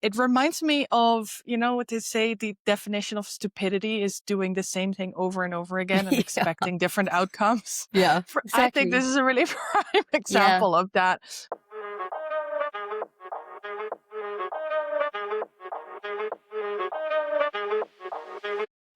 It reminds me of, what they say, the definition of stupidity is doing the same thing over and over again and Yeah, expecting different outcomes. yeah, I think exactly. this is a really prime Yeah. example of that.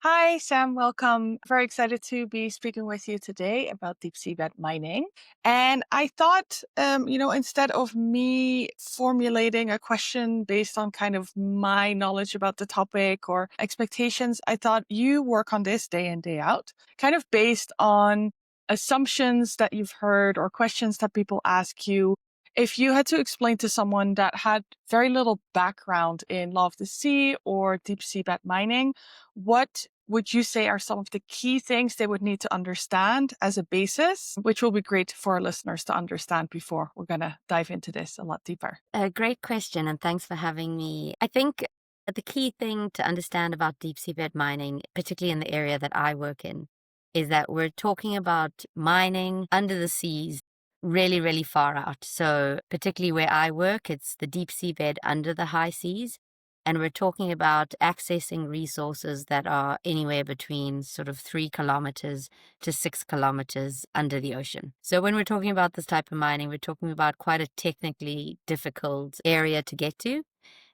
Hi, Sam. Welcome. Very excited to be speaking with you today about deep seabed mining. And I thought, instead of me formulating a question based on kind of my knowledge about the topic or expectations, I thought you work on this day in, day out, kind of based on assumptions that you've heard or questions that people ask you. If you had to explain to someone that had very little background in law of the sea or deep seabed mining, what would you say are some of the key things they would need to understand as a basis, which will be great for our listeners to understand before we're going to dive into this a lot deeper? A great question, and thanks for having me. I think the key thing to understand about deep seabed mining, particularly in the area that I work in, is that we're talking about mining under the seas really, really far out. So particularly where I work, it's the deep seabed under the high seas. And we're talking about accessing resources that are anywhere between sort of 3 kilometers to 6 kilometers under the ocean. So when we're talking about this type of mining, we're talking about quite a technically difficult area to get to.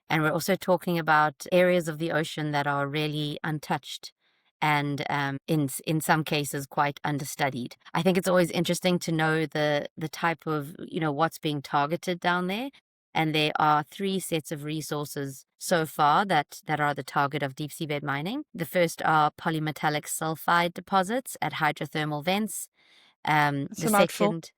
And we're also talking about areas of the ocean that are really untouched and in some cases quite understudied. I think it's always interesting to know the type of, what's being targeted down there. And there are 3 sets of resources so far that are the target of deep seabed mining. The first are polymetallic sulfide deposits at hydrothermal vents. It's The a mouthful. second,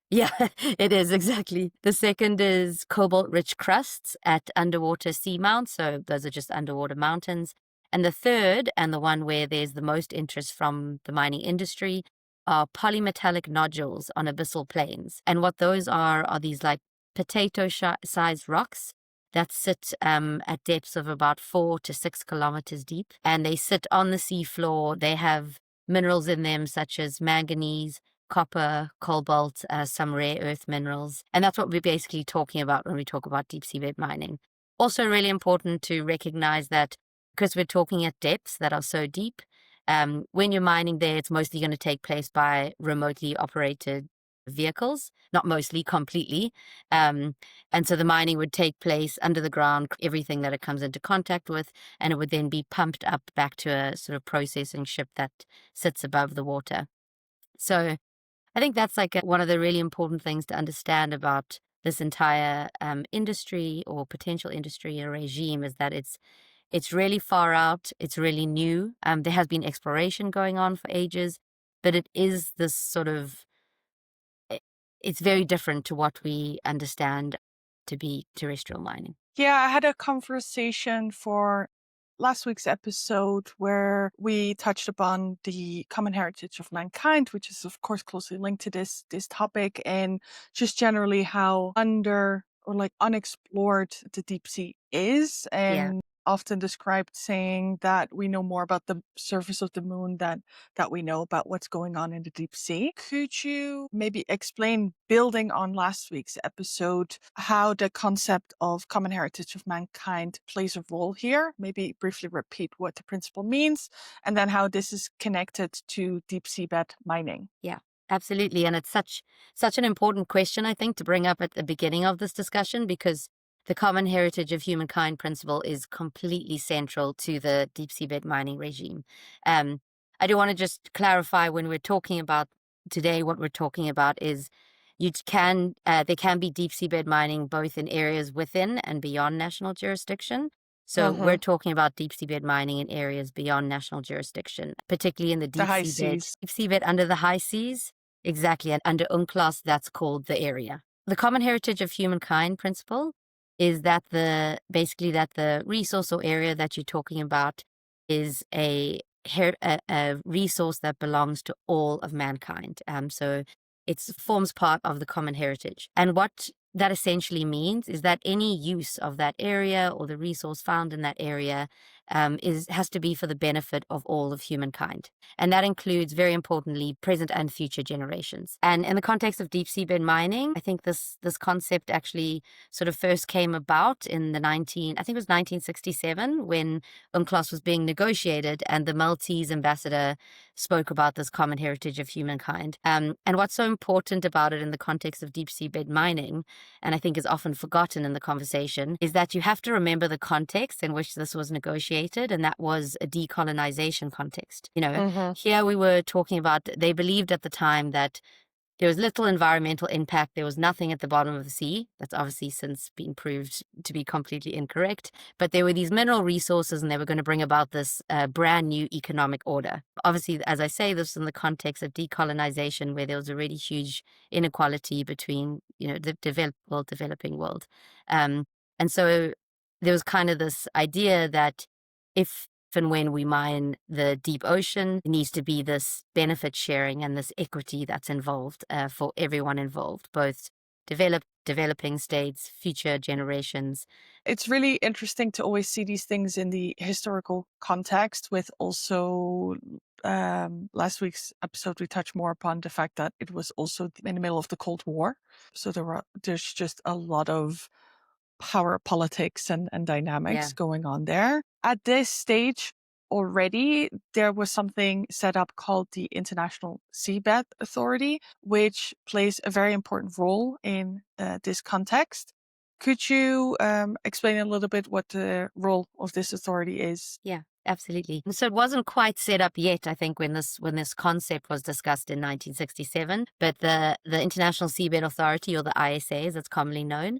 yeah, it is exactly. The second is cobalt-rich crusts at underwater seamounts. So those are just underwater mountains. And the third, and the one where there's the most interest from the mining industry, are polymetallic nodules on abyssal plains. And what those are these like potato-sized rocks that sit at depths of about 4 to 6 kilometers deep. And they sit on the seafloor. They have minerals in them such as manganese, copper, cobalt, some rare earth minerals. And that's what we're basically talking about when we talk about deep seabed mining. Also really important to recognize that because we're talking at depths that are so deep, when you're mining there, it's mostly going to take place by remotely operated vehicles, not mostly, completely. And so the mining would take place under the ground, everything that it comes into contact with, and it would then be pumped up back to a sort of processing ship that sits above the water. So I think that's like one of the really important things to understand about this entire industry or potential industry or regime is that it's really far out. It's really new. There has been exploration going on for ages, but it is this sort of, it's very different to what we understand to be terrestrial mining. Yeah, I had a conversation for last week's episode where we touched upon the common heritage of mankind, which is of course closely linked to this topic, and just generally how under or like unexplored the deep sea is, Yeah. and often described saying that we know more about the surface of the moon than that we know about what's going on in the deep sea. Could you maybe explain, building on last week's episode, how the concept of common heritage of mankind plays a role here? Maybe briefly repeat what the principle means, and then how this is connected to deep seabed mining. Yeah, absolutely. And it's such an important question, I think, to bring up at the beginning of this discussion, because the common heritage of humankind principle is completely central to the deep seabed mining regime. Um, I do want to just clarify when we're talking about today, what we're talking about is there can be deep seabed mining both in areas within and beyond national jurisdiction. So we're Mm-hmm. talking about deep seabed mining in areas beyond national jurisdiction, particularly in the The high seas. deep seabed under the high seas. Exactly. And under UNCLOS, that's called the area. The common heritage of humankind principle is that basically that the resource or area that you're talking about is a resource that belongs to all of mankind. So it forms part of the common heritage. And what that essentially means is that any use of that area or the resource found in that area has to be for the benefit of all of humankind. And that includes, very importantly, present and future generations. And in the context of deep seabed mining, I think this concept actually sort of first came about in I think it was 1967, when UNCLOS was being negotiated and the Maltese ambassador spoke about this common heritage of humankind. And what's so important about it in the context of deep seabed mining, and I think is often forgotten in the conversation, is that you have to remember the context in which this was negotiated, and that was a decolonization context. Hmm. Here we were talking about, they believed at the time that there was little environmental impact. There was nothing at the bottom of the sea. That's obviously since been proved to be completely incorrect. But there were these mineral resources, and they were going to bring about this brand new economic order. Obviously, as I say, this in the context of decolonization, where there was already huge inequality between, the developing world. And so there was kind of this idea that if and when we mine the deep ocean, it needs to be this benefit sharing and this equity that's involved for everyone involved, both developing states, future generations. It's really interesting to always see these things in the historical context, with also last week's episode, we touched more upon the fact that it was also in the middle of the Cold War. So there's just a lot of power politics and Yeah. dynamics going on there. At this stage already, there was something set up called the International Seabed Authority, which plays a very important role in this context. Could you explain a little bit what the role of this authority is? Yeah, absolutely. So it wasn't quite set up yet, I think, when this concept was discussed in 1967. But the International Seabed Authority, or the ISA, as it's commonly known,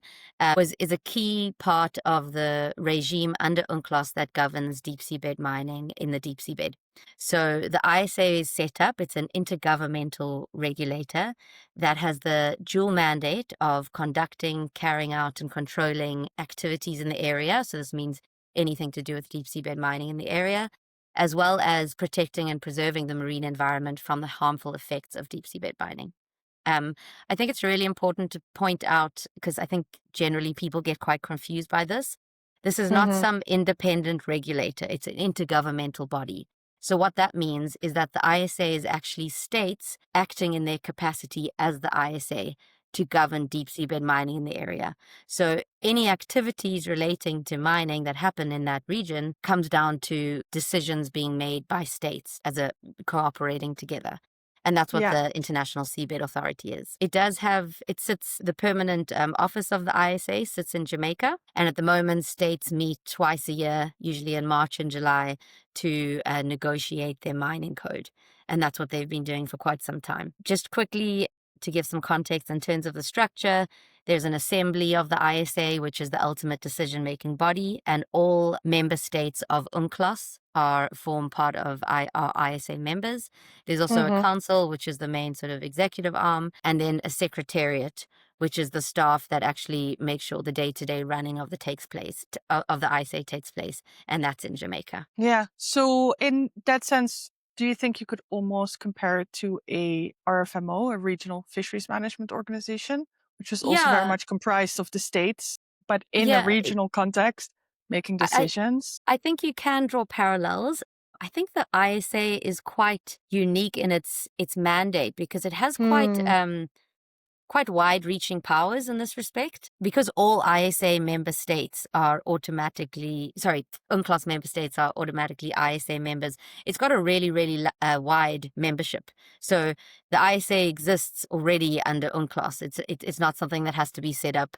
is a key part of the regime under UNCLOS that governs deep seabed mining in the deep seabed. So the ISA is set up. It's an intergovernmental regulator that has the dual mandate of conducting, carrying out, and controlling activities in the area. So this means anything to do with deep seabed mining in the area, as well as protecting and preserving the marine environment from the harmful effects of deep seabed mining. Um, I think it's really important to point out, because I think generally people get quite confused by this. This is not Hmm. some independent regulator, it's an intergovernmental body. So, what that means is that the ISA is actually states acting in their capacity as the ISA to govern deep seabed mining in the area. So, any activities relating to mining that happen in that region comes down to decisions being made by states as a cooperating together. And that's what Yeah. the International Seabed Authority is. The permanent office of the ISA sits in Jamaica. And at the moment, states meet twice a year, usually in March and July, to negotiate their mining code. And that's what they've been doing for quite some time. Just quickly, to give some context in terms of the structure, there's an assembly of the ISA, which is the ultimate decision-making body, and all member states of UNCLOS form part of our ISA members. There's also a Hmm. council, which is the main sort of executive arm, and then a secretariat, which is the staff that actually makes sure the day-to-day running of of the ISA takes place, and that's in Jamaica. Yeah. So in that sense, do you think you could almost compare it to a RFMO, a regional fisheries management organization, which is also very Yeah, much comprised of the states, but in a yeah. regional context, making I, decisions? I think you can draw parallels. I think the ISA is quite unique in its mandate, because it has Hmm. quite wide-reaching powers in this respect. Because all ISA member states are automatically, sorry, UNCLOS member states are automatically ISA members. It's got a really, really wide membership. So the ISA exists already under UNCLOS. It's not something that has to be set up,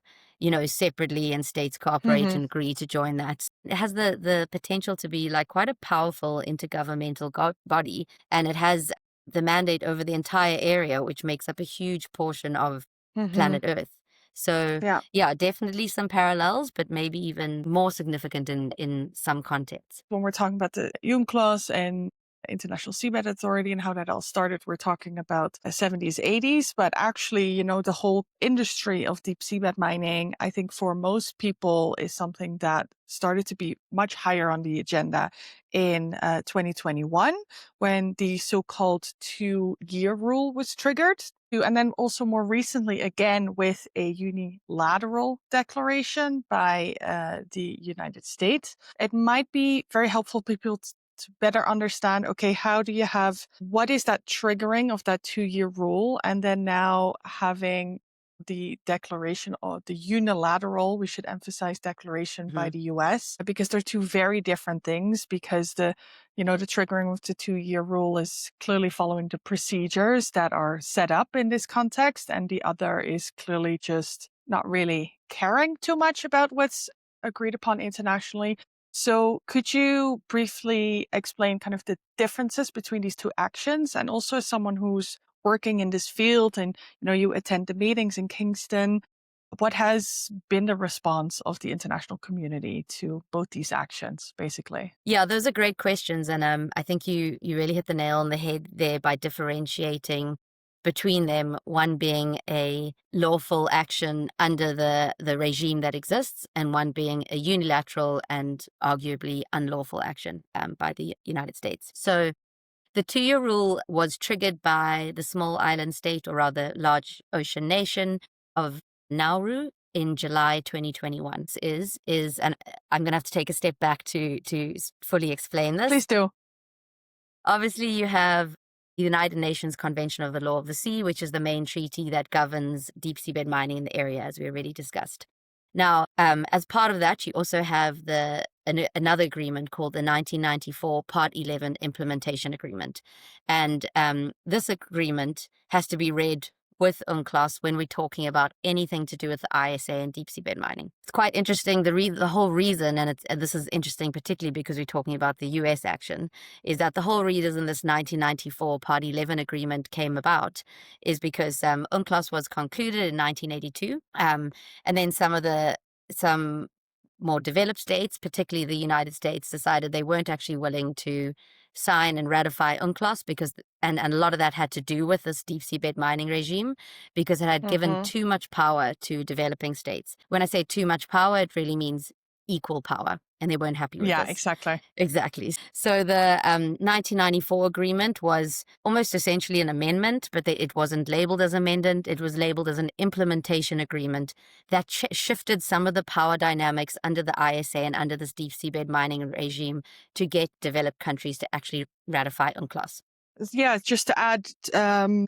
separately, and states cooperate Hmm. and agree to join that. It has the potential to be like quite a powerful intergovernmental body, and it has the mandate over the entire area, which makes up a huge portion of Hmm. planet Earth. So, Yeah. yeah, definitely some parallels, but maybe even more significant in some contexts. When we're talking about the UNCLOS and International Seabed Authority and how that all started, we're talking about the 70s, 80s. But actually, the whole industry of deep seabed mining, I think for most people is something that started to be much higher on the agenda in 2021 when the so-called 2-year rule was triggered. And then also more recently, again, with a unilateral declaration by the United States. It might be very helpful for people to better understand, okay, what is that triggering of that 2-year rule? And then now having the declaration or the unilateral, we should emphasize declaration by Mhm. the US, because they're two very different things, because the triggering of the 2-year rule is clearly following the procedures that are set up in this context. And the other is clearly just not really caring too much about what's agreed upon internationally. So could you briefly explain kind of the differences between these two actions? And also as someone who's working in this field and, you attend the meetings in Kingston, what has been the response of the international community to both these actions, basically? Yeah, those are great questions, and I think you really hit the nail on the head there by differentiating between them. One being a lawful action under the regime that exists, and one being a unilateral and arguably unlawful action by the United States. So the 2-year rule was triggered by the small island state, or rather large ocean nation, of Nauru in July 2021. And I'm going to have to take a step back to fully explain this. Please do. Obviously, you have the United Nations Convention of the Law of the Sea, which is the main treaty that governs deep seabed mining in the area, as we already discussed. Now, as part of that, you also have another agreement called the 1994 Part 11 Implementation Agreement. And this agreement has to be read with UNCLOS when we're talking about anything to do with the ISA and deep seabed mining. It's quite interesting. The whole reason, and this is interesting particularly because we're talking about the US action, is that the whole reason this 1994 Part 11 agreement came about is because UNCLOS was concluded in 1982, and then some more developed states, particularly the United States, decided they weren't actually willing to sign and ratify UNCLOS because, and a lot of that had to do with this deep seabed mining regime, because it had given Hmm. too much power to developing states. When I say too much power, it really means equal power, and they weren't happy with Yeah, this. exactly. Exactly. So the 1994 agreement was almost essentially an amendment, but it wasn't labeled as amendment. It was labeled as an implementation agreement that shifted some of the power dynamics under the ISA and under this deep seabed mining regime to get developed countries to actually ratify UNCLOS. Yeah, just to add,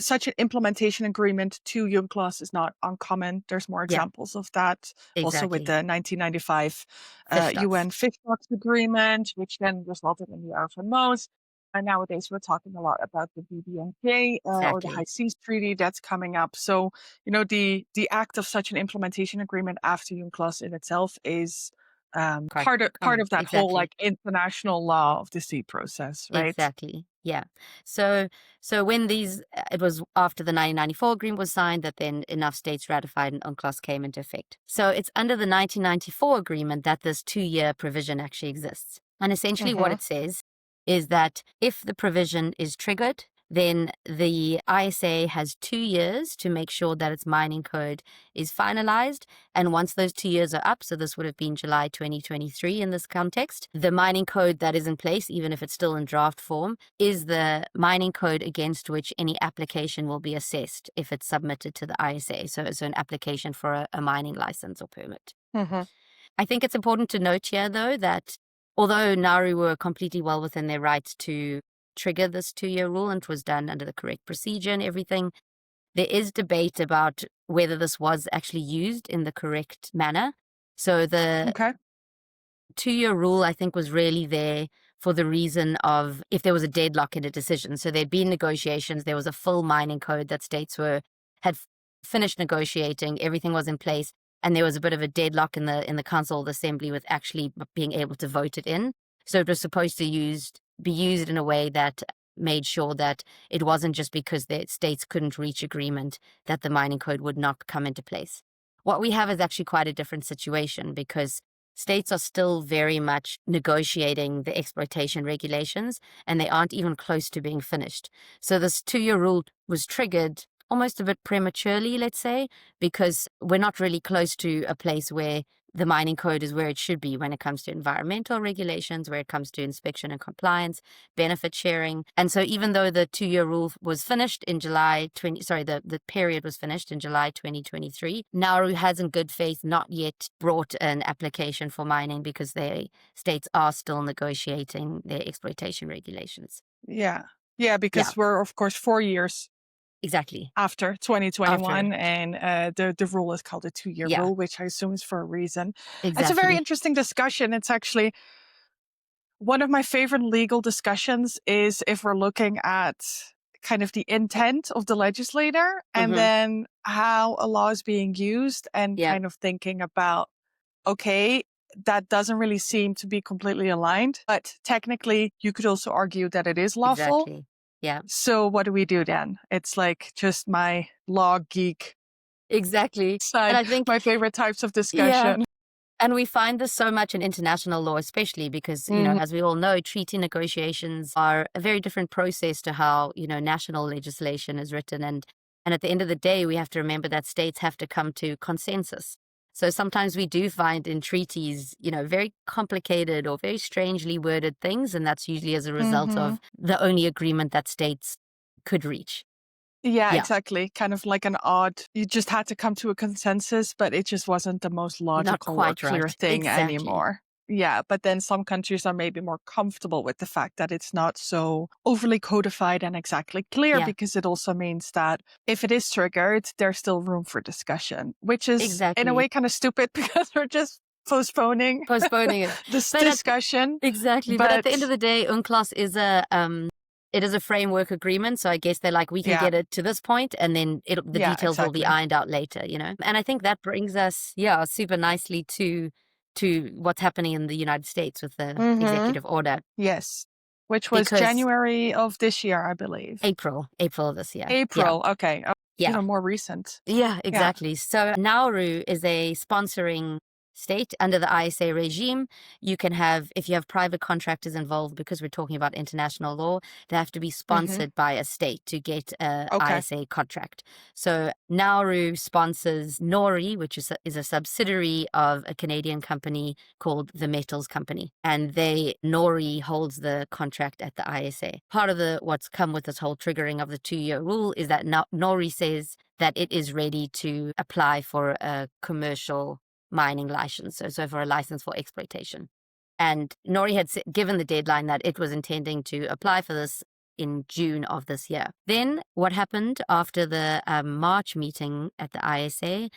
such an implementation agreement to UNCLOS is not uncommon. There's more Yeah, examples of that. Also with exactly. the 1995 Fish stocks. UN Fish Stocks Agreement, which then resulted in the RFMOs. And nowadays we're talking a lot about the BBNJ or the High Exactly. Seas Treaty that's coming up. So, the act of such an implementation agreement after UNCLOS in itself is Quite part of common. that whole Exactly. like international law of the sea process, right? Exactly. Yeah. So when it was after the 1994 agreement was signed that then enough states ratified and UNCLOS came into effect. So it's under the 1994 agreement that this 2-year provision actually exists. And essentially what Hmm. it says is that if the provision is triggered, then the ISA has 2 years to make sure that its mining code is finalized. And once those 2 years are up, so this would have been July 2023 in this context, the mining code that is in place, even if it's still in draft form, is the mining code against which any application will be assessed if it's submitted to the ISA. So it's an application for a mining license or permit. Hmm. I think it's important to note here, though, that although Nauru were completely well within their rights to trigger this 2-year rule and it was done under the correct procedure and everything, there is debate about whether this was actually used in the correct manner. So the Okay. 2-year rule, I think, was really there for the reason of if there was a deadlock in a decision. So there'd been negotiations, there was a full mining code that states had finished negotiating, everything was in place, and there was a bit of a deadlock in the council or the assembly with actually being able to vote it in. So it was supposed to be used in a way that made sure that it wasn't just because the states couldn't reach agreement that the mining code would not come into place. What we have is actually quite a different situation because states are still very much negotiating the exploitation regulations, and they aren't even close to being finished. So this 2-year rule was triggered almost a bit prematurely, let's say, because we're not really close to a place where the mining code is where it should be when it comes to environmental regulations, where it comes to inspection and compliance, benefit sharing. And so even though the 2-year rule was finished in the period was finished in July 2023, Nauru has in good faith not yet brought an application for mining because their states are still negotiating their exploitation regulations. Yeah. Yeah, Yeah, because we're, of course, 4 years exactly. after After, 2021, and the rule is called a 2-year yeah, rule, which I assume is for a reason. It's a very exactly. interesting discussion. It's actually one of my favorite legal discussions is if we're looking at kind of the intent of the legislator and Mm-hmm. then how a law is being used and Yeah, kind of thinking about, okay, that doesn't really seem to be completely aligned, but technically you could also argue that it is lawful. exactly. Yeah, So what do we do then? It's like just my law geek exactly. And side, I think, my favorite types of yeah. discussion. And we find this so much in international law, especially because, Mhm. as we all know, treaty negotiations are a very different process to how, national legislation is written. And at the end of the day, we have to remember that states have to come to consensus. So sometimes we do find in treaties, very complicated or very strangely worded things. And that's usually as a result Mhm. of the only agreement that states could reach. Yeah, Yeah, exactly. Kind of like an odd, you just had to come to a consensus, but it just wasn't the most not logical or quite clear right. thing Exactly. anymore. Yeah, but then some countries are maybe more comfortable with the fact that it's not so overly codified and exactly clear, Yeah, because it also means that if it is triggered, there's still room for discussion, which is in a exactly. way kind of stupid because we're just postponing Postponing it. this But discussion. exactly. But at the end of But the day, UNCLOS is it is a framework agreement. So I guess they're like, we can yeah, get it to this point and then the yeah, details will be exactly. ironed out later. And I think that brings us, yeah, super nicely to what's happening in the United States with the Mm-hmm. executive order. Yes. Which was Because January of this year, I believe. April of this year. Yeah. April. Okay. Yeah. Even more recent. Yeah, Yeah. exactly. So Nauru is a sponsoring state under the ISA regime. You can have, if you have private contractors involved, because we're talking about international law, they have to be Hmm. sponsored by a state to get a Okay. ISA contract. So Nauru sponsors Nori, which is a subsidiary of a Canadian company called the Metals Company. And Nori holds the contract at the ISA. Part of what's come with this whole triggering of the 2-year rule is that Nori says that it is ready to apply for a commercial mining license, so for a license for exploitation. And Nori had given the deadline that it was intending to apply for this in June of this year. Then what happened after the March meeting at the ISA,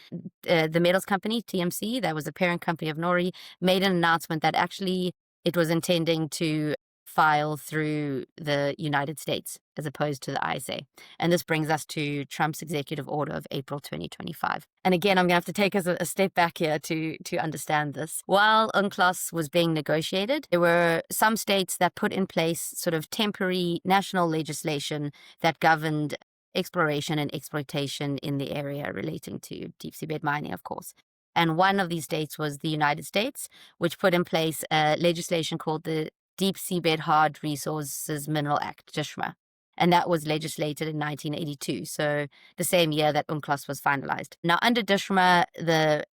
the metals company, TMC, that was the parent company of Nori, made an announcement that actually it was intending to file through the United States as opposed to the ISA. And this brings us to Trump's executive order of April 2025. And again, I'm going to have to take us a step back here to understand this. While UNCLOS was being negotiated, there were some states that put in place sort of temporary national legislation that governed exploration and exploitation in the area relating to deep seabed mining, of course. And one of these states was the United States, which put in place legislation called the Deep Seabed Hard Resources Mineral Act, DSHMA. And that was legislated in 1982, so the same year that UNCLOS was finalized. Now, under DSHMA,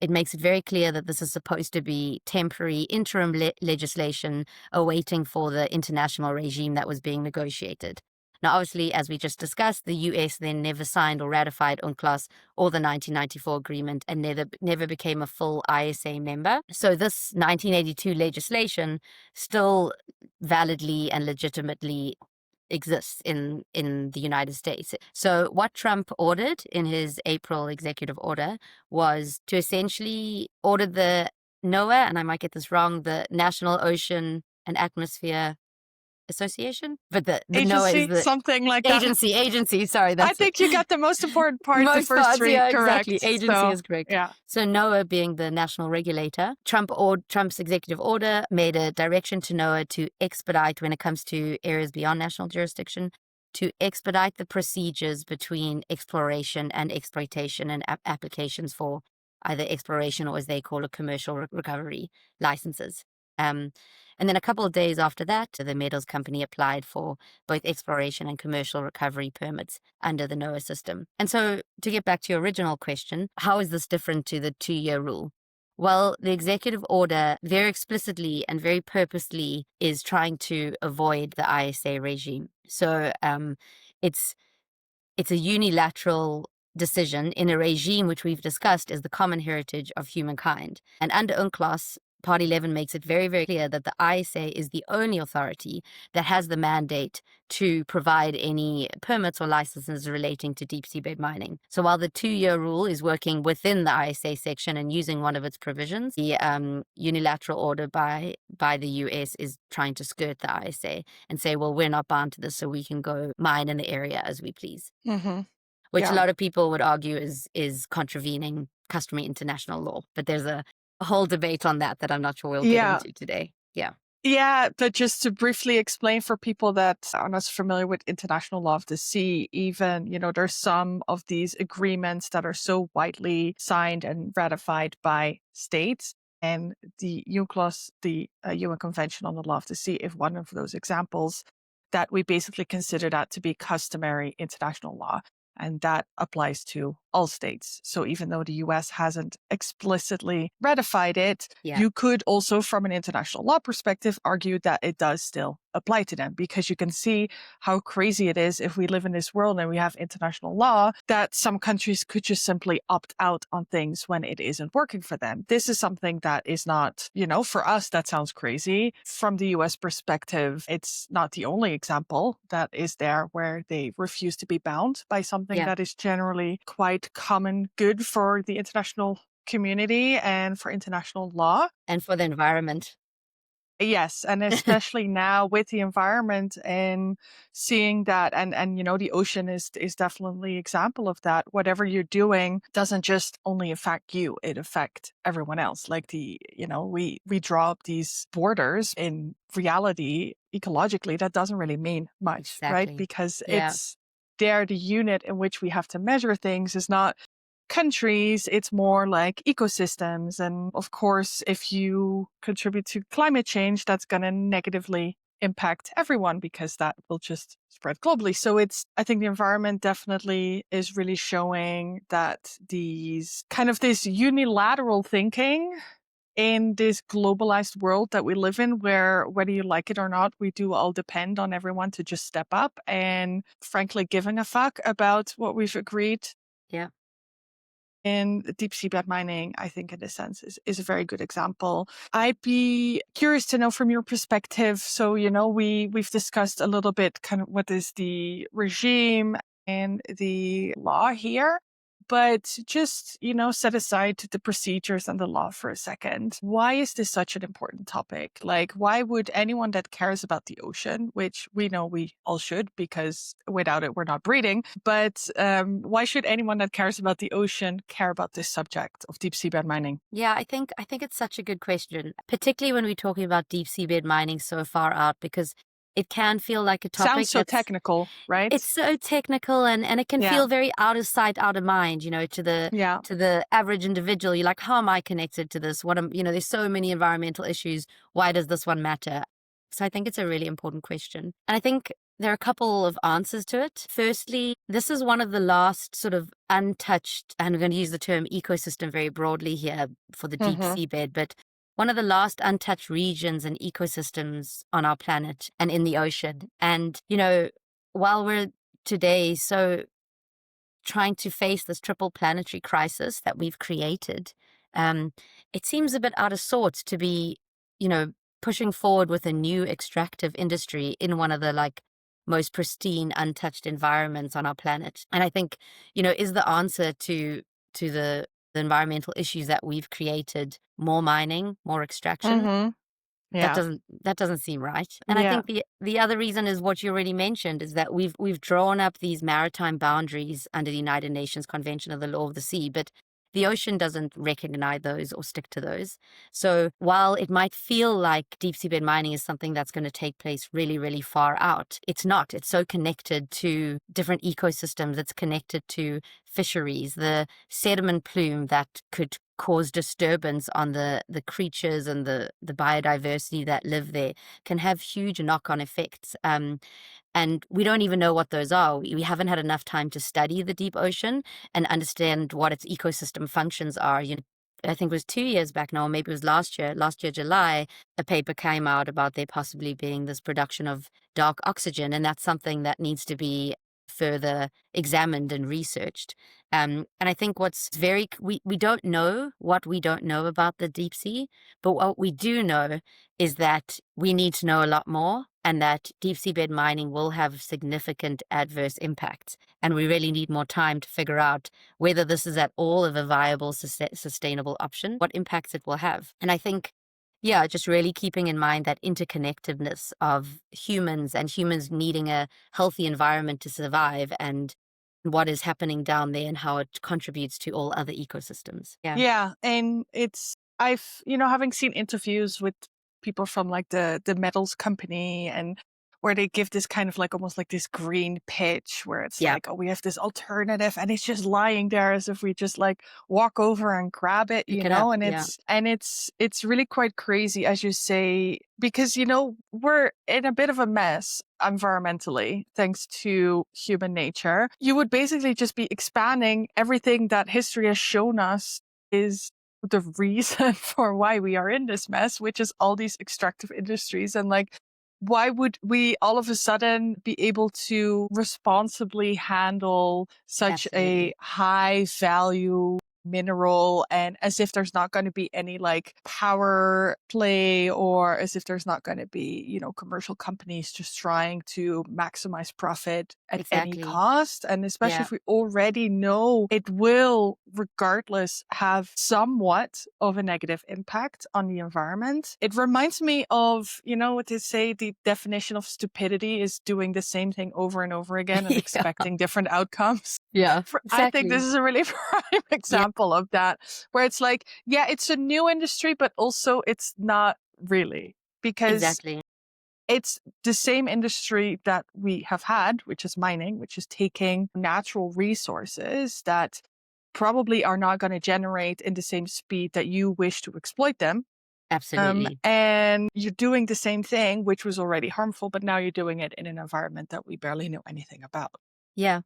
it makes it very clear that this is supposed to be temporary interim legislation awaiting for the international regime that was being negotiated. Now, obviously, as we just discussed, the US then never signed or ratified UNCLOS or the 1994 agreement and never became a full ISA member. So this 1982 legislation still validly and legitimately exists in the United States. So what Trump ordered in his April executive order was to essentially order the NOAA, and I might get this wrong, the National Ocean and Atmosphere Association, but the NOAA is Agency, the something like that. agency. Sorry, I that's it. think you got the most important part, the Most first parts, three, yeah, correct. exactly. Agency So, is correct. yeah. So NOAA being the national regulator, Trump's executive order made a direction to NOAA to expedite, when it comes to areas beyond national jurisdiction, to expedite the procedures between exploration and exploitation and applications for either exploration or, as they call it, commercial recovery licenses. Um, and then a couple of days after that, the metals company applied for both exploration and commercial recovery permits under the NOAA system. And so, to get back to your original question, how is this different to the 2-year rule? Well, the executive order very explicitly and very purposely is trying to avoid the ISA regime. So it's it's a unilateral decision in a regime which we've discussed is the common heritage of humankind. And under UNCLOS, Part 11 makes it very, very clear that the ISA is the only authority that has the mandate to provide any permits or licenses relating to deep seabed mining. So while the 2-year rule is working within the ISA section and using one of its provisions, the unilateral order by the US is trying to skirt the ISA and say, well, we're not bound to this, so we can go mine in the area as we please. Hmm. Which a Yeah. lot of people would argue is contravening customary international law. But there's a whole debate on that I'm not sure we'll get Yeah. into today. Yeah. Yeah, but just to briefly explain for people that are not familiar with international law of the sea, even, there's some of these agreements that are so widely signed and ratified by states. And the UNCLOS, the UN Convention on the Law of the Sea, is one of those examples that we basically consider that to be customary international law. And that applies to all states. So even though the US hasn't explicitly ratified it, Yeah. you could also, from an international law perspective, argue that it does still apply to them, because you can see how crazy it is if we live in this world and we have international law that some countries could just simply opt out on things when it isn't working for them. This is something that is not, for us, that sounds crazy. From the US perspective, it's not the only example that is there where they refuse to be bound by something Yeah. that is generally quite common good for the international community and for international law. And for the environment. Yes, and especially now with the environment and seeing that, and the ocean is definitely example of that. Whatever you're doing doesn't just only affect you; it affects everyone else. Like we draw up these borders. In reality, ecologically, that doesn't really mean much, right? Exactly. Because Yeah. the unit in which we have to measure things is not countries, it's more like ecosystems. And of course, if you contribute to climate change, that's going to negatively impact everyone because that will just spread globally. So I think the environment definitely is really showing that this unilateral thinking in this globalized world that we live in, where whether you like it or not, we do all depend on everyone to just step up and frankly giving a fuck about what we've agreed. Yeah. And deep seabed mining, I think, in this sense, is a very good example. I'd be curious to know from your perspective. So, we've discussed a little bit kind of what is the regime and the law here. But just, set aside the procedures and the law for a second. Why is this such an important topic? Like, why would anyone that cares about the ocean, which we know we all should, because without it, we're not breathing. But why should anyone that cares about the ocean care about this subject of deep seabed mining? Yeah, I think it's such a good question, particularly when we're talking about deep seabed mining so far out, because it can feel like a Sounds topic so that's technical, right? it's so technical, and it can Yeah. feel very out of sight, out of mind, to Yeah. the average individual. You're like, how am I connected to this? There's so many environmental issues. Why does this one matter? So I think it's a really important question. And I think there are a couple of answers to it. Firstly, this is one of the last sort of untouched, and I'm going to use the term ecosystem very broadly here for the deep Mm-hmm. seabed, but one of the last untouched regions and ecosystems on our planet and in the ocean. And, while we're today so trying to face this triple planetary crisis that we've created, it seems a bit out of sorts to be, pushing forward with a new extractive industry in one of the most pristine, untouched environments on our planet. And I think, is the answer to the environmental issues that we've created more mining, more extraction? Mm-hmm. That Yeah. doesn't seem right. And I Yeah. think the other reason is what you already mentioned, is that we've drawn up these maritime boundaries under the United Nations Convention of the Law of the Sea, but the ocean doesn't recognize those or stick to those. So while it might feel like deep seabed mining is something that's going to take place really, really far out, it's not. It's so connected to different ecosystems. It's connected to fisheries, the sediment plume that could cause disturbance on the creatures and the biodiversity that live there can have huge knock-on effects. And we don't even know what those are. We haven't had enough time to study the deep ocean and understand what its ecosystem functions are. I think it was 2 years back now, or maybe it was last year, July, a paper came out about there possibly being this production of dark oxygen, and that's something that needs to be further examined and researched. And I think we don't know what we don't know about the deep sea, but what we do know is that we need to know a lot more, and that deep seabed mining will have significant adverse impacts. And we really need more time to figure out whether this is at all of a viable, sustainable option, what impacts it will have. And I think, yeah, just really keeping in mind that interconnectedness of humans and humans needing a healthy environment to survive, and what is happening down there and how it contributes to all other ecosystems. Yeah. Yeah, and having seen interviews with people from like the metals company, and where they give this kind of like almost like this green pitch where it's Yeah. like, oh, we have this alternative and it's just lying there as if we just like walk over and grab it, Pick it up. and Yeah. it's really quite crazy, as you say, because we're in a bit of a mess environmentally thanks to human nature. You would basically just be expanding everything that history has shown us is the reason for why we are in this mess, which is all these extractive industries. And like, why would we all of a sudden be able to responsibly handle such a Absolutely. high value mineral, and as if there's not going to be any like power play, or as if there's not going to be, commercial companies just trying to maximize profit at any Exactly. cost? And especially Yeah. if we already know it will, regardless, have somewhat of a negative impact on the environment. It reminds me of, what they say, the definition of stupidity is doing the same thing over and over again and Yeah. expecting different outcomes. Yeah. I think this Exactly. is a really prime Yeah. example of that, where it's like, yeah, it's a new industry, but also it's not really, because Exactly. it's the same industry that we have had, which is mining, which is taking natural resources that probably are not going to generate in the same speed that you wish to exploit them. Absolutely. And you're doing the same thing, which was already harmful, but now you're doing it in an environment that we barely know anything about. Yeah.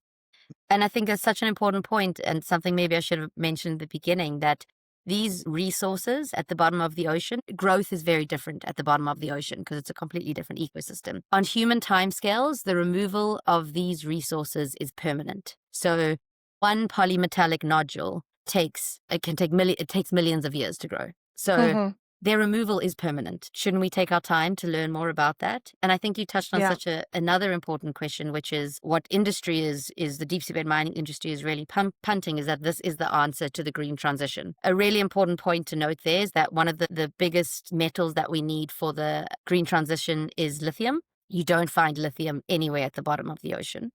And I think that's such an important point, and something maybe I should have mentioned at the beginning, that these resources at the bottom of the ocean, growth is very different at the bottom of the ocean because it's a completely different ecosystem. On human timescales, the removal of these resources is permanent. So one polymetallic nodule it takes millions of years to grow. So Hmm. their removal is permanent. Shouldn't we take our time to learn more about that? And I think you touched on Yeah. another important question, which is what industry is the deep seabed mining industry is really punting, is that this is the answer to the green transition. A really important point to note there is that one of the biggest metals that we need for the green transition is lithium. You don't find lithium anywhere at the bottom of the ocean.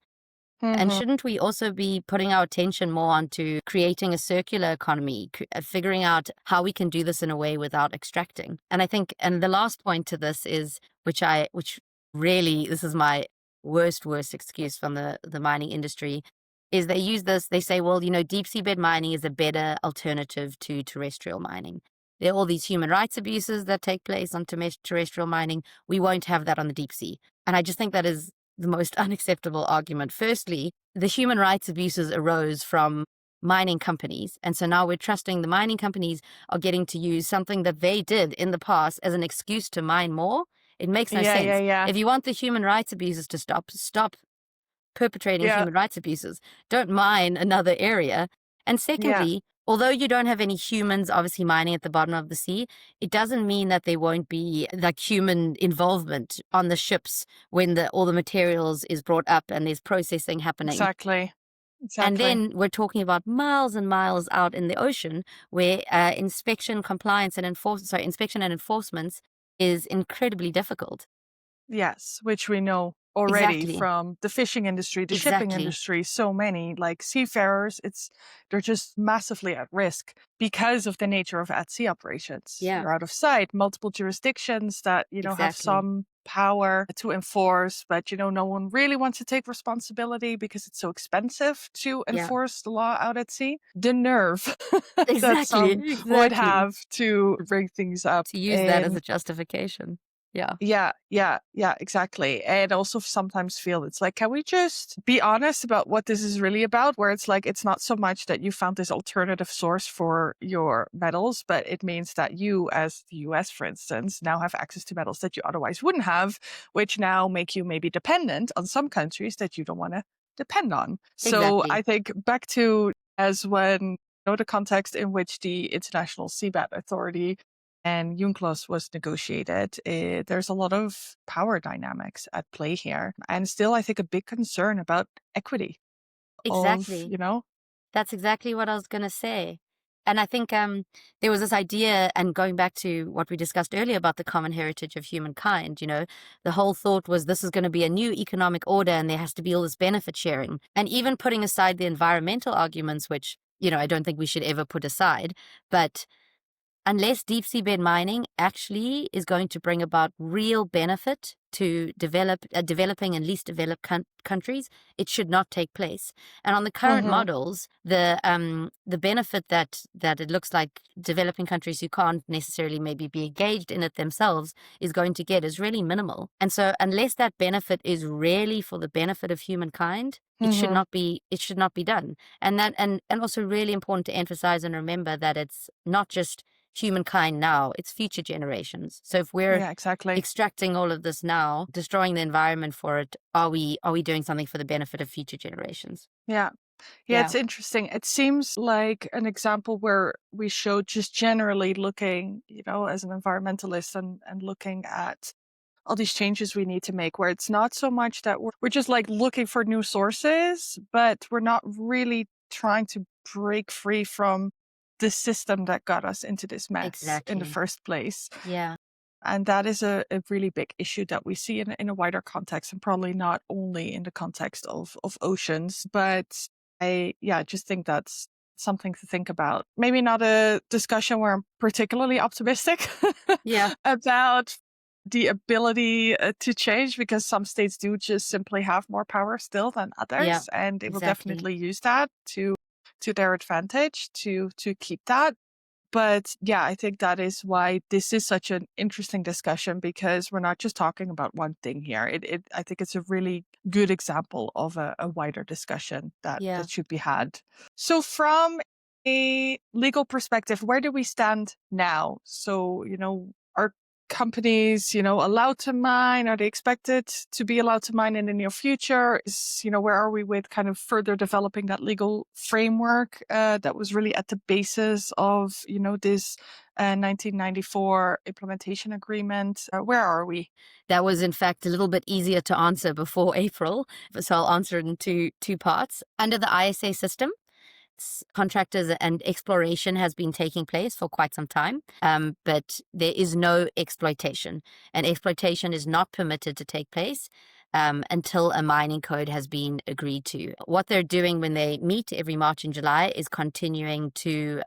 And Hmm. shouldn't we also be putting our attention more onto creating a circular economy, figuring out how we can do this in a way without extracting? And I think, and the last point to this is, which really, this is my worst excuse from the mining industry, is they say, well, deep seabed mining is a better alternative to terrestrial mining. There are all these human rights abuses that take place on terrestrial mining. We won't have that on the deep sea. And I just think that is the most unacceptable argument. Firstly, the human rights abuses arose from mining companies. And so now we're trusting the mining companies are getting to use something that they did in the past as an excuse to mine more. It makes no Yeah, yeah, sense. yeah. If you want the human rights abuses to stop perpetrating Yeah, human rights abuses. Don't mine another area. And yeah, secondly, although you don't have any humans obviously mining at the bottom of the sea, it doesn't mean that there won't be like human involvement on the ships when all the materials is brought up and there's processing happening. exactly. And Exactly. then we're talking about miles and miles out in the ocean where inspection and enforcement is incredibly difficult. Yes, which we know already Exactly. from the fishing industry, the shipping Exactly. industry. So many like seafarers, they're just massively at risk because of the nature of at sea operations. Yeah. You're out of sight, multiple jurisdictions that, have Exactly. some power to enforce, but no one really wants to take responsibility because it's so expensive to Yeah. enforce the law out at sea. The nerve that Exactly, some would exactly. have to bring things up. To use that as And a justification. Yeah, yeah, exactly. And also sometimes feel it's like, can we just be honest about what this is really about? Where it's like, it's not so much that you found this alternative source for your metals, but it means that you, as the US, for instance, now have access to metals that you otherwise wouldn't have, which now make you maybe dependent on some countries that you don't want to depend on. So exactly. I think back to as when the context in which the International Seabed Authority and UNCLOS was negotiated, there's a lot of power dynamics at play here. And still, I think a big concern about equity of, Exactly. That's exactly what I was gonna say. And I think, there was this idea, and going back to what we discussed earlier about the common heritage of humankind, the whole thought was this is gonna be a new economic order, and there has to be all this benefit sharing. And even putting aside the environmental arguments, which, I don't think we should ever put aside, but unless deep seabed mining actually is going to bring about real benefit to developing and least developed countries, it should not take place. And on the current hmm models, the benefit that it looks like developing countries who can't necessarily maybe be engaged in it themselves is going to get is really minimal. And so, unless that benefit is really for the benefit of humankind, hmm it should not be done. And that and also really important to emphasize and remember that it's not just humankind now, it's future generations. So if we're Yeah, exactly. extracting all of this now, destroying the environment for it, are we doing something for the benefit of future generations? Yeah. Yeah, Yeah, it's interesting. It seems like an example where we show just generally looking, as an environmentalist and looking at all these changes we need to make, where it's not so much that we're just like looking for new sources, but we're not really trying to break free from the system that got us into this mess in the exactly. first place. Yeah, And that is a really big issue that we see in a wider context, and probably not only in the context of oceans. But I just think that's something to think about. Maybe not a discussion where I'm particularly optimistic yeah, about the ability to change, because some states do just simply have more power still than yeah, others, and they will exactly. definitely use that to their advantage to keep that. But yeah, I think that is why this is such an interesting discussion, because we're not just talking about one thing here. I think it's a really good example of a wider discussion Yeah. that should be had. So from a legal perspective, where do we stand now? So, are companies, allowed to mine? Are they expected to be allowed to mine in the near future? Where are we with kind of further developing that legal framework that was really at the basis of, this 1994 implementation agreement? Where are we? That was in fact a little bit easier to answer before April, so I'll answer it in two parts. Under the ISA system, contractors and exploration has been taking place for quite some time, but there is no exploitation, and exploitation is not permitted to take place until a mining code has been agreed to. What they're doing when they meet every March and July is continuing to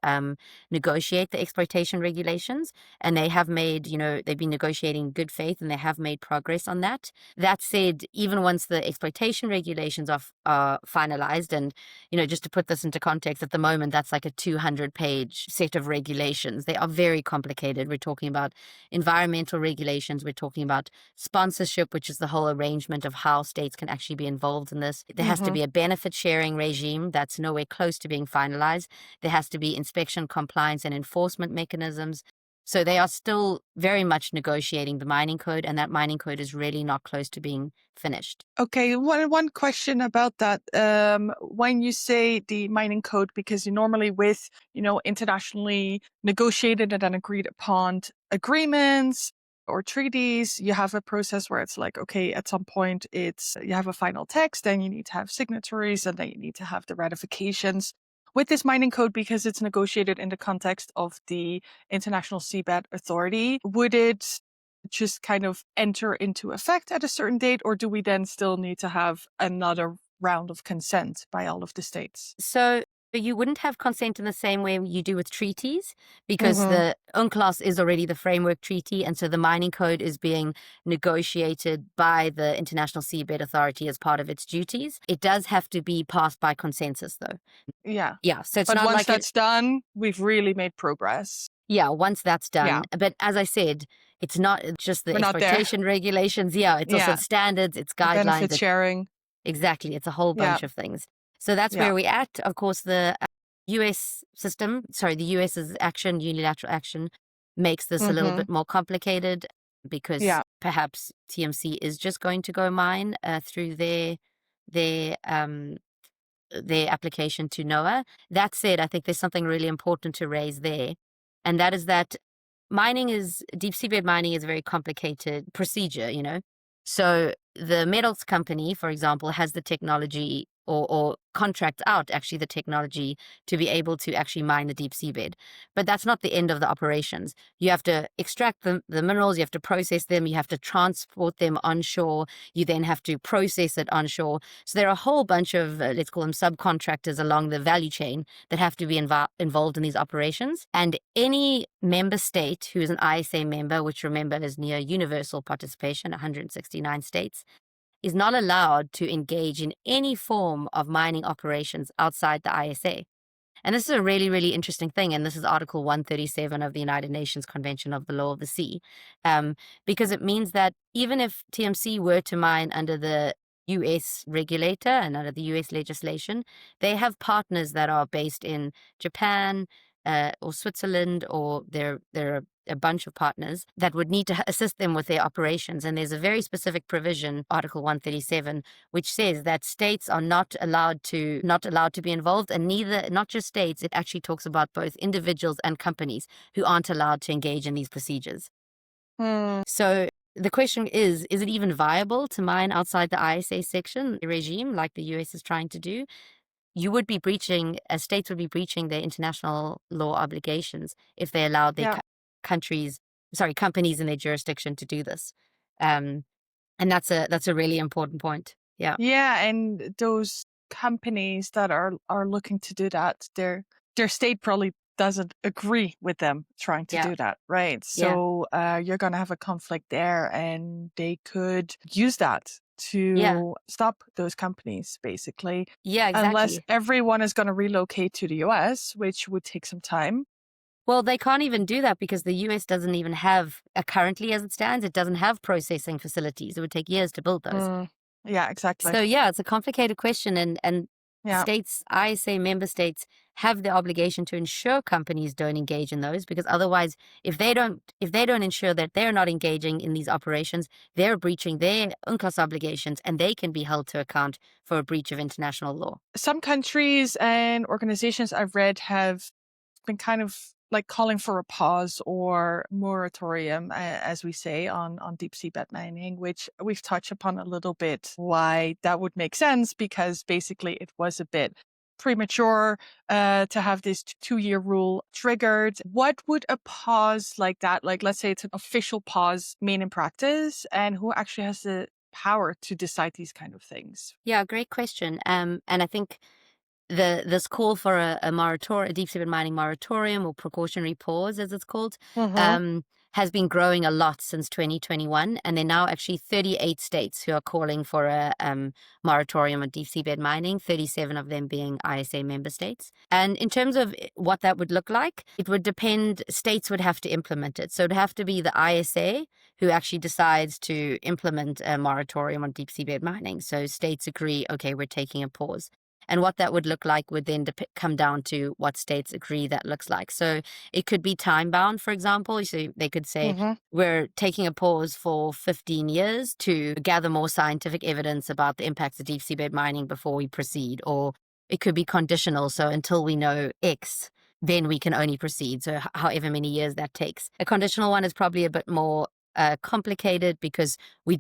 negotiate the exploitation regulations, and they have made, they've been negotiating in good faith, and they have made progress on that. That said, even once the exploitation regulations are finalized, and just to put this into context, at the moment, that's like a 200-page set of regulations. They are very complicated. We're talking about environmental regulations. We're talking about sponsorship, which is the whole arrangement of how states can actually be involved in this. There has to hmm be a benefit sharing regime that's nowhere close to being finalized. There has to be inspection, compliance, and enforcement mechanisms. So they are still very much negotiating the mining code, and that mining code is really not close to being finished. Okay, one question about that. When you say the mining code, because you normally with internationally negotiated and then agreed upon agreements or treaties, you have a process where it's like, okay, at some point it's you have a final text, then you need to have signatories, and then you need to have the ratifications. With this mining code, because it's negotiated in the context of the International Seabed Authority, would it just kind of enter into effect at a certain date, or do we then still need to have another round of consent by all of the states? So You wouldn't have consent in the same way you do with treaties because Mm-hmm. the UNCLOS is already the framework treaty, and so the mining code is being negotiated by the International Seabed Authority as part of its duties. It does have to be passed by consensus, though. Yeah. Yeah, so it's But not once like it. that's done, we've really made progress. Yeah, once that's Yeah. done. But as I said, it's not just the We're not there. exploitation regulations. Yeah, it's also Yeah. the standards, it's The guidelines, benefit it's sharing. exactly, it's a whole Yeah. bunch of things. So that's Yeah. where we're at. Of course, the US system, sorry, the US's action, unilateral action, makes this a little Mm-hmm. bit more complicated because Yeah. perhaps TMC is just going to go mine through their um, their application to NOAA. That said, I think there's something really important to raise there, and that is that deep seabed mining is a very complicated procedure, you know. So the metals company, for example, has the technology or contracts out actually the technology to be able to actually mine the deep seabed. But that's not the end of the operations. You have to extract the minerals, you have to process them, you have to transport them onshore, you then have to process it onshore. So there are a whole bunch of, let's call them subcontractors along the value chain that have to be involved in these operations. And any member state who is an ISA member, which remember is near universal participation, 169 states, is not allowed to engage in any form of mining operations outside the ISA. And this is a really, really interesting thing. And this is Article 137 of the United Nations Convention of the Law of the Sea, because it means that even if TMC were to mine under the US regulator and under the US legislation, they have partners that are based in Japan or Switzerland, or they're a bunch of partners that would need to assist them with their operations. And there's a very specific provision, Article 137, which says that states are not allowed to be involved, and not just states, it actually talks about both individuals and companies who aren't allowed to engage in these procedures. Hmm. So the question is it even viable to mine outside the ISA section regime like the US is trying to do? States would be breaching their international law obligations if they allowed their Yeah. companies in their jurisdiction to do this. And that's a really important point. Yeah. Yeah, and those companies that are looking to do that, their state probably doesn't agree with them trying to Yeah. do that, right? Yeah. So you're going to have a conflict there, and they could use that Yeah. to stop those companies, basically, Yeah, unless exactly. everyone is going to relocate to the US, which would take some time. Well, they can't even do that because the US doesn't even have, currently as it stands, it doesn't have processing facilities. It would take years to build those. Mm, yeah, exactly. So yeah, it's a complicated question, and Yeah. ISA member states have the obligation to ensure companies don't engage in those, because otherwise, if they don't ensure that they're not engaging in these operations, they're breaching their UNCLOS obligations, and they can be held to account for a breach of international law. Some countries and organizations I've read have been kind of like calling for a pause or moratorium, as we say, on deep sea bed mining, which we've touched upon a little bit. Why that would make sense, because basically it was a bit premature to have this 2-year rule triggered. What would a pause like that, like let's say it's an official pause, mean in practice, and who actually has the power to decide these kind of things? Yeah, great question. And I think this call for a deep sea mining moratorium, or precautionary pause, as it's called, Mm-hmm. um, has been growing a lot since 2021, and there are now actually 38 states who are calling for a moratorium on deep seabed mining, 37 of them being ISA member states. And in terms of what that would look like, it would depend. States would have to implement it, so it'd have to be the ISA who actually decides to implement a moratorium on deep seabed mining. So states agree, okay, we're taking a pause. And what that would look like would then come down to what states agree that looks like. So it could be time bound, for example. So they could say, Mm-hmm. we're taking a pause for 15 years to gather more scientific evidence about the impacts of deep seabed mining before we proceed. Or it could be conditional. So until we know X, then we can only proceed. So however many years that takes. A conditional one is probably a bit more complicated, because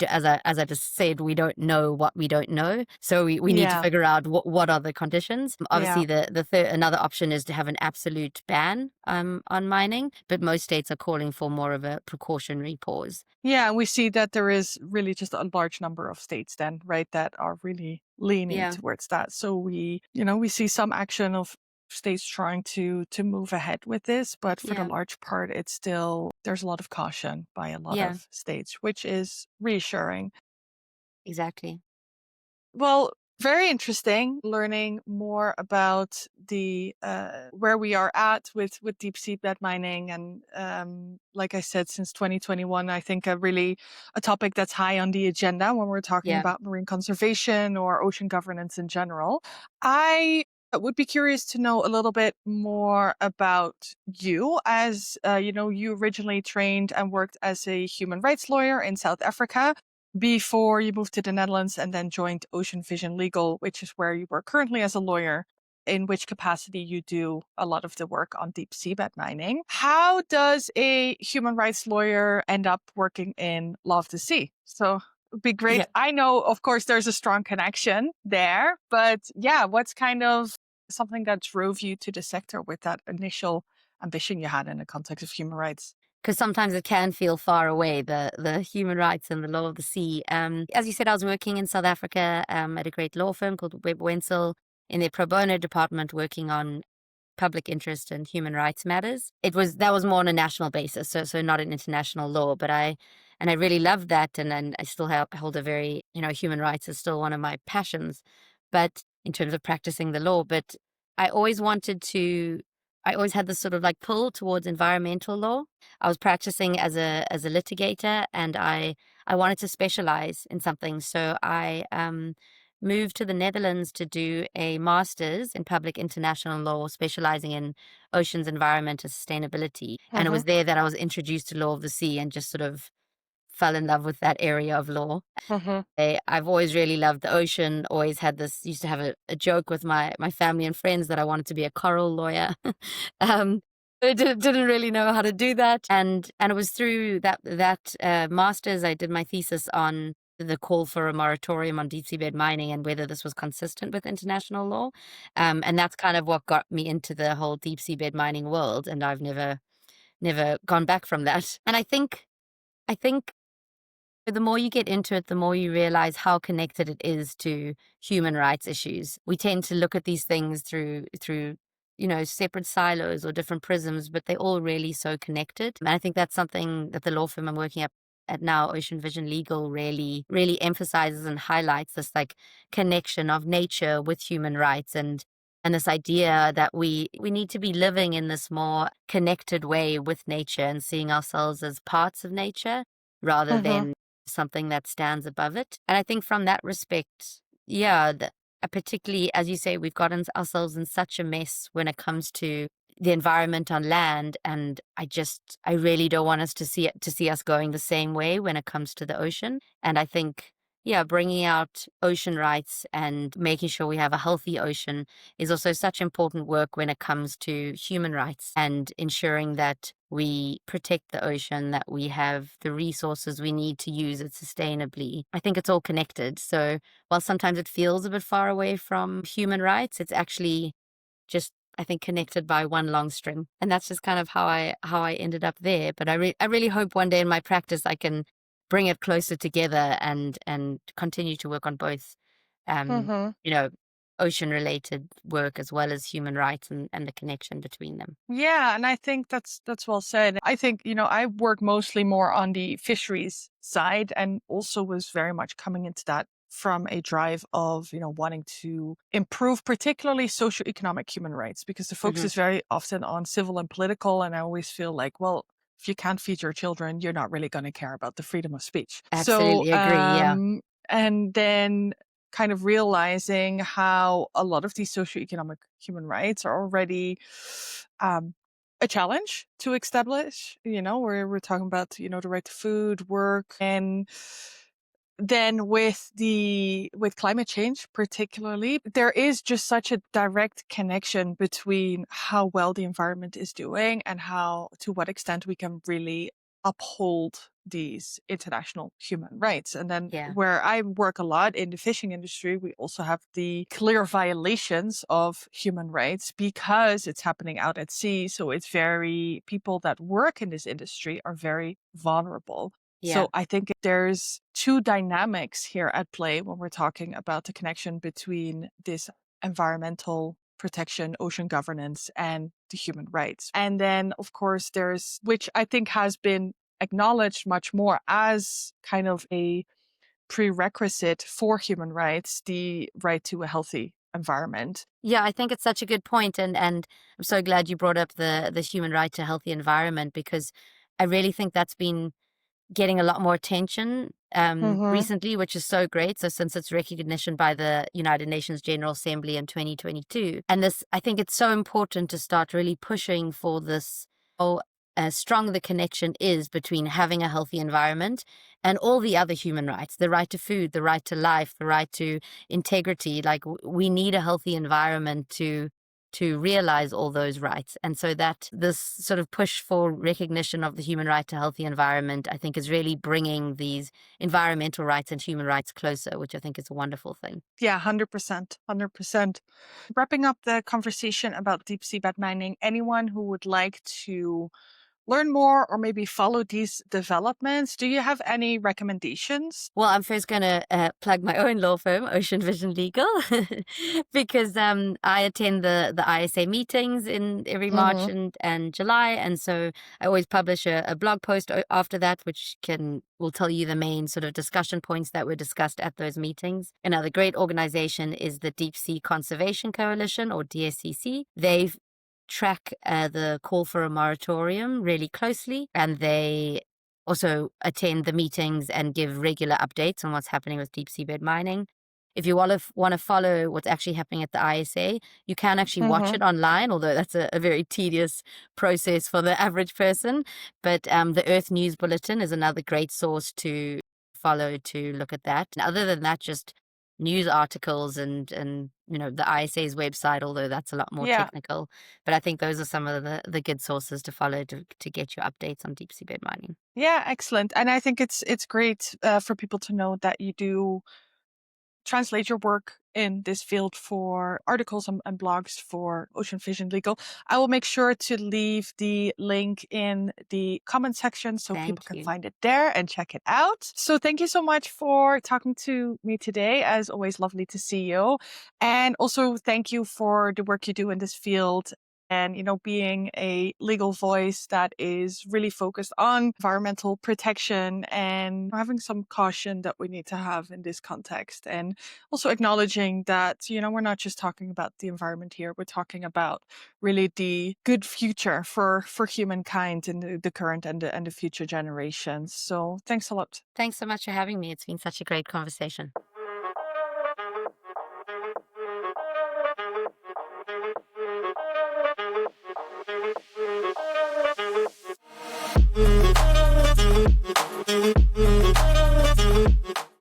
as I just said, we don't know what we don't know. So we need to Yeah. figure out what are the conditions. Yeah. Obviously, another option is to have an absolute ban on mining, but most states are calling for more of a precautionary pause. Yeah, and we see that there is really just a large number of states then, right, that are really leaning Yeah. towards that. So we see some action of states trying to move ahead with this, but for the Yeah. large part, it's still there's a lot of caution by a lot Yeah. of states, which is reassuring. Exactly. Well, very interesting learning more about the where we are at with deep sea bed mining, and like I said, since 2021, I think a topic that's high on the agenda when we're talking Yeah. about marine conservation or ocean governance in general. I would be curious to know a little bit more about you, as you originally trained and worked as a human rights lawyer in South Africa before you moved to the Netherlands and then joined Ocean Vision Legal, which is where you work currently as a lawyer, in which capacity you do a lot of the work on deep seabed mining. How does a human rights lawyer end up working in law of the sea? So it'd be great. Yeah. I know, of course, there's a strong connection there, but yeah, what's kind of something that drove you to the sector with that initial ambition you had in the context of human rights? Because sometimes it can feel far away, the human rights and the law of the sea. As you said, I was working in South Africa at a great law firm called Webb Wenzel in their pro bono department, working on public interest and human rights matters. That was more on a national basis, so not an international law. But I really loved that, and I still hold a very, human rights is still one of my passions. But in terms of practicing the law, but I always wanted to. I always had this sort of like pull towards environmental law. I was practicing as a litigator, and I wanted to specialize in something. So I moved to the Netherlands to do a master's in public international law, specializing in oceans, environment, and sustainability. And it Mm-hmm. was there that I was introduced to law of the sea and just sort of fell in love with that area of law. Mm-hmm. I've always really loved the ocean, always had this, used to have a joke with my family and friends that I wanted to be a coral lawyer. um, I didn't really know how to do that. And it was through that master's, I did my thesis on the call for a moratorium on deep seabed mining and whether this was consistent with international law. And that's kind of what got me into the whole deep seabed mining world. And I've never gone back from that. And I think the more you get into it, the more you realize how connected it is to human rights issues. We tend to look at these things through separate silos or different prisms, but they're all really so connected. And I think that's something that the law firm I'm working at now, Ocean Vision Legal, really emphasizes and highlights this like connection of nature with human rights, and this idea that we need to be living in this more connected way with nature and seeing ourselves as parts of nature rather Mm-hmm. than something that stands above it. And I think from that respect, yeah, particularly as you say, we've gotten ourselves in such a mess when it comes to the environment on land, and I really don't want us to see us going the same way when it comes to the ocean. And I think, yeah, bringing out ocean rights and making sure we have a healthy ocean is also such important work when it comes to human rights and ensuring that we protect the ocean, that we have the resources we need to use it sustainably. I think it's all connected. So while sometimes it feels a bit far away from human rights, it's actually just, I think, connected by one long string. And that's just kind of how I ended up there. But I really hope one day in my practice I can bring it closer together and continue to work on both um, Mm-hmm. you know, ocean related work as well as human rights and the connection between them. Yeah, and I think that's well said. I think, I work mostly more on the fisheries side and also was very much coming into that from a drive of, wanting to improve particularly socioeconomic human rights, because the focus Hmm. is very often on civil and political, and I always feel like, well, if you can't feed your children, you're not really going to care about the freedom of speech. So, Absolutely agree. Yeah. and then kind of realizing how a lot of these socioeconomic human rights are already um, a challenge to establish, where we're talking about, the right to food, work, and then with climate change particularly, there is just such a direct connection between how well the environment is doing and how to what extent we can really uphold these international human rights. And then Yeah. where I work a lot in the fishing industry, we also have the clear violations of human rights because it's happening out at sea. So it's very people that work in this industry are very vulnerable. Yeah. So I think there's two dynamics here at play when we're talking about the connection between this environmental protection, ocean governance, and the human rights. And then, of course, there's, which I think has been acknowledged much more as kind of a prerequisite for human rights, the right to a healthy environment. Yeah, I think it's such a good point, and I'm so glad you brought up the human right to a healthy environment, because I really think that's been getting a lot more attention Hmm. recently, which is so great. So since its recognition by the United Nations General Assembly in 2022, and this, I think it's so important to start really pushing for this. Oh, strong the connection is between having a healthy environment and all the other human rights, the right to food, the right to life, the right to integrity. Like we need a healthy environment to realize all those rights. And so that this sort of push for recognition of the human right to healthy environment, I think, is really bringing these environmental rights and human rights closer, which I think is a wonderful thing. Yeah, 100%. 100%. Wrapping up the conversation about deep sea bed mining, anyone who would like to learn more or maybe follow these developments, do you have any recommendations? Well, I'm first going to plug my own law firm, Ocean Vision Legal, because I attend the ISA meetings in every March Hmm. and July, and so I always publish a blog post after that, which will tell you the main sort of discussion points that were discussed at those meetings. Another great organization is the Deep Sea Conservation Coalition, or DSCC. They track the call for a moratorium really closely, and they also attend the meetings and give regular updates on what's happening with deep seabed mining. If you want to follow what's actually happening at the ISA, you can actually watch Hmm. it online, although that's a very tedious process for the average person. But the Earth News Bulletin is another great source to follow to look at that. And other than that, just news articles and the ISA's website, although that's a lot more Yeah. technical. But I think those are some of the good sources to follow to get your updates on deep seabed mining. Yeah, excellent. And I think it's great for people to know that you do translate your work in this field for articles and blogs for Ocean Vision Legal. I will make sure to leave the link in the comment section so people Thank can you. find it there and check it out. So thank you so much for talking to me today. As always, lovely to see you. And also thank you for the work you do in this field and being a legal voice that is really focused on environmental protection and having some caution that we need to have in this context, and also acknowledging that we're not just talking about the environment here, we're talking about really the good future for humankind in the current and the future generations. So thanks a lot. Thanks so much for having me. It's been such a great conversation.